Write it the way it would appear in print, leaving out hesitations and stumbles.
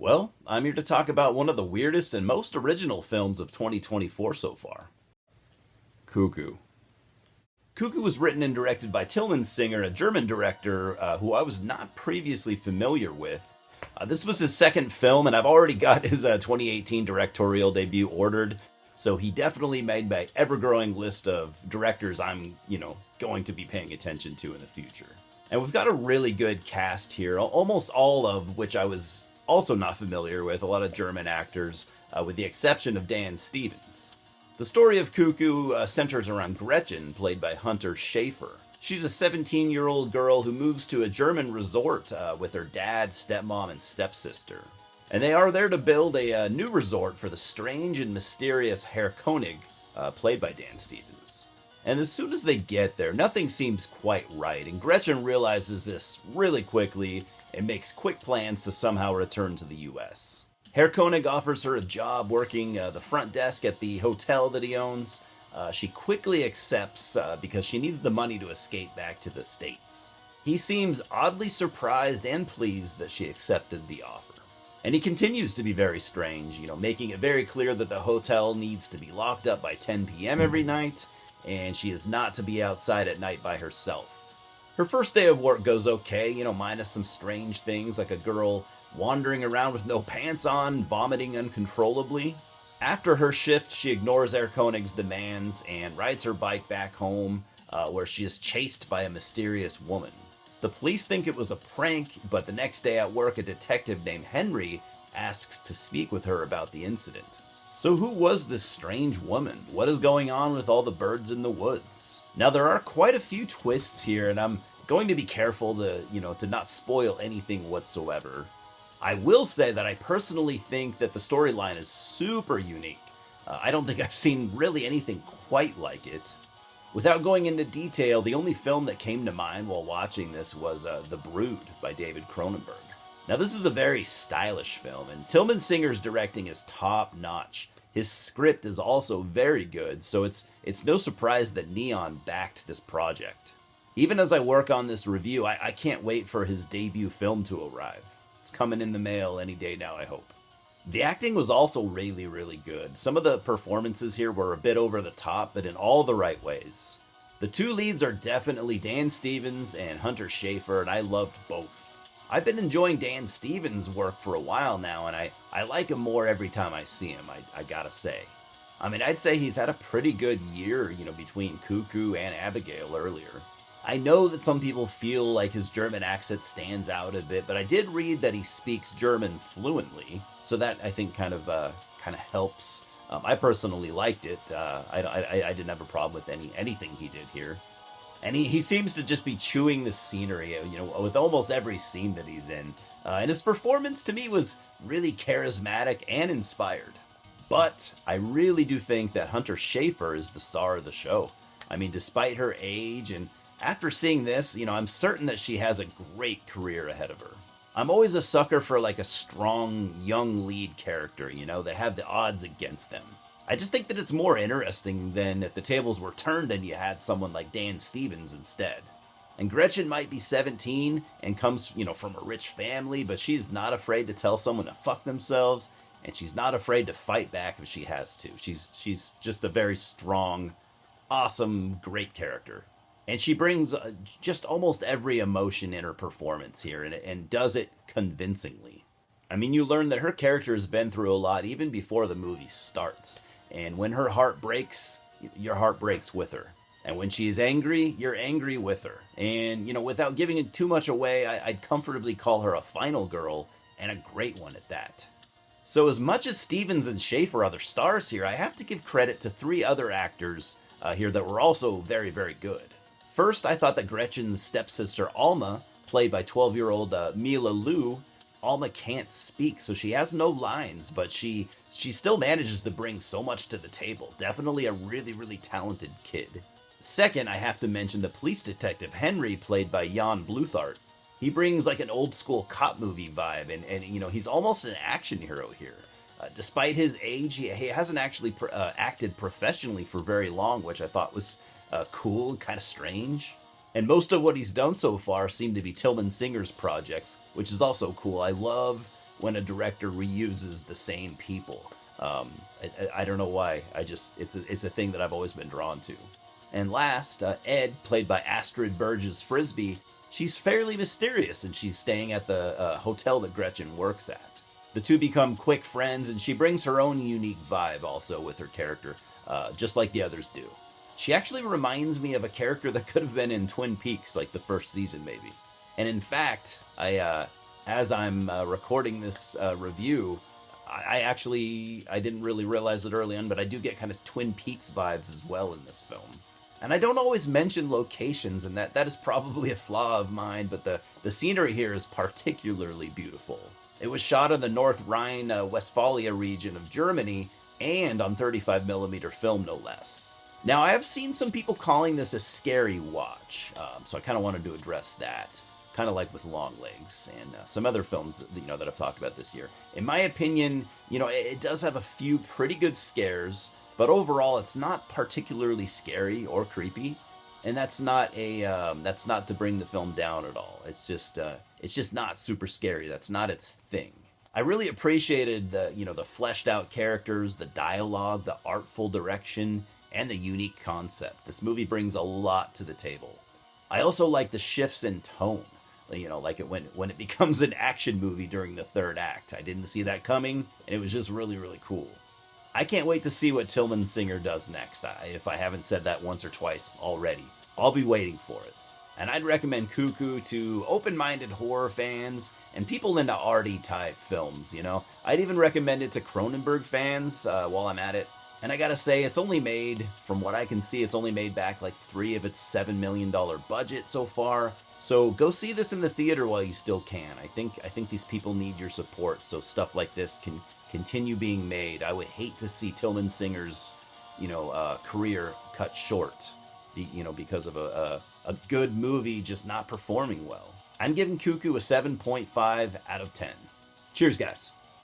Well, I'm here to talk about one of the weirdest and most original films of 2024 so far. Cuckoo. Cuckoo was written and directed by Tilman, a German director who I was not previously familiar with. This was his second film, and I've already got his 2018 directorial debut ordered. So he definitely made my ever-growing list of directors I'm, going to be paying attention to in the future. And we've got a really good cast here, almost all of which I was also not familiar with, a lot of German actors, with the exception of Dan Stevens. The story of Cuckoo centers around Gretchen, played by Hunter Schafer. She's a 17-year-old girl who moves to a German resort with her dad, stepmom, and stepsister. And they are there to build a new resort for the strange and mysterious Herr Koenig, played by Dan Stevens. And as soon as they get there, nothing seems quite right, and Gretchen realizes this really quickly and makes quick plans to somehow return to the US. Herr Koenig offers her a job working the front desk at the hotel that he owns. She quickly accepts because she needs the money to escape back to the States. He seems oddly surprised and pleased that she accepted the offer. And he continues to be very strange, making it very clear that the hotel needs to be locked up by 10 p.m. every night, and she is not to be outside at night by herself. Her first day of work goes okay, minus some strange things like a girl wandering around with no pants on, vomiting uncontrollably. After her shift, she ignores Herr Koenig's demands and rides her bike back home, where she is chased by a mysterious woman. The police think it was a prank, but the next day at work, a detective named Henry asks to speak with her about the incident. So who was this strange woman? What is going on with all the birds in the woods? Now, there are quite a few twists here, and I'm going to be careful to not spoil anything whatsoever. I will say that I personally think that the storyline is super unique. I don't think I've seen really anything quite like it. Without going into detail, the only film that came to mind while watching this was The Brood by David Cronenberg. Now, this is a very stylish film, and Tilman Singer's directing is top-notch. His script is also very good, so it's no surprise that Neon backed this project. Even as I work on this review, I can't wait for his debut film to arrive. It's coming in the mail any day now, I hope. The acting was also really, really good. Some of the performances here were a bit over the top, but in all the right ways. The two leads are definitely Dan Stevens and Hunter Schafer, and I loved both. I've been enjoying Dan Stevens' work for a while now, and I like him more every time I see him, I gotta say. I'd say he's had a pretty good year, between Cuckoo and Abigail earlier. I know that some people feel like his German accent stands out a bit, but I did read that he speaks German fluently, so that I think kind of helps. I personally liked it. I didn't have a problem with anything he did here. And he seems to just be chewing the scenery, with almost every scene that he's in. And his performance to me was really charismatic and inspired. But I really do think that Hunter Schafer is the star of the show. Despite her age, and after seeing this, I'm certain that she has a great career ahead of her. I'm always a sucker for like a strong, young lead character, that have the odds against them. I just think that it's more interesting than if the tables were turned and you had someone like Dan Stevens instead. And Gretchen might be 17 and comes, from a rich family, but she's not afraid to tell someone to fuck themselves, and she's not afraid to fight back if she has to. She's just a very strong, awesome, great character. And she brings just almost every emotion in her performance here, and does it convincingly. You learn that her character has been through a lot even before the movie starts. And when her heart breaks, your heart breaks with her. And when she is angry, you're angry with her. And, without giving it too much away, I'd comfortably call her a final girl, and a great one at that. So as much as Stevens and Schafer are the stars here, I have to give credit to three other actors here that were also very, very good. First, I thought that Gretchen's stepsister Alma, played by 12-year-old Mila Liu, Alma can't speak, so she has no lines, but she still manages to bring so much to the table. Definitely a really, really talented kid. Second, I have to mention the police detective Henry, played by Jan Bluthart. He brings like an old school cop movie vibe, and he's almost an action hero here. Despite his age, he hasn't actually acted professionally for very long, which I thought was cool and kind of strange. And most of what he's done so far seem to be Tilman Singer's projects, which is also cool. I love when a director reuses the same people. I don't know why. It's a thing that I've always been drawn to. And last, Ed, played by Astrid Burgess Frisbee, she's fairly mysterious, and she's staying at the hotel that Gretchen works at. The two become quick friends, and she brings her own unique vibe also with her character, just like the others do. She actually reminds me of a character that could have been in Twin Peaks, like the first season maybe. And in fact, as I'm recording this review, I didn't really realize it early on, but I do get kind of Twin Peaks vibes as well in this film. And I don't always mention locations, and that is probably a flaw of mine, but the scenery here is particularly beautiful. It was shot in the North Rhine-Westphalia region of Germany, and on 35mm film, no less. Now, I have seen some people calling this a scary watch, so I kind of wanted to address that, kind of like with Long Legs and some other films that I've talked about this year. In my opinion, it does have a few pretty good scares, but overall, it's not particularly scary or creepy, and that's not to bring the film down at all. It's just not super scary. That's not its thing. I really appreciated the fleshed out characters, the dialogue, the artful direction, and the unique concept. This movie brings a lot to the table. I also like the shifts in tone. Like when it becomes an action movie during the third act. I didn't see that coming, and it was just really, really cool. I can't wait to see what Tilman Singer does next, if I haven't said that once or twice already. I'll be waiting for it. And I'd recommend Cuckoo to open-minded horror fans and people into Arty type films, I'd even recommend it to Cronenberg fans while I'm at it. And I gotta say, it's only made, from what I can see, it's only made back like $3 of its $7 million budget so far. So go see this in the theater while you still can. I think these people need your support so stuff like this can continue being made. I would hate to see Tilman Singer's, career cut short, because of a good movie just not performing well. I'm giving Cuckoo a 7.5 out of 10. Cheers, guys.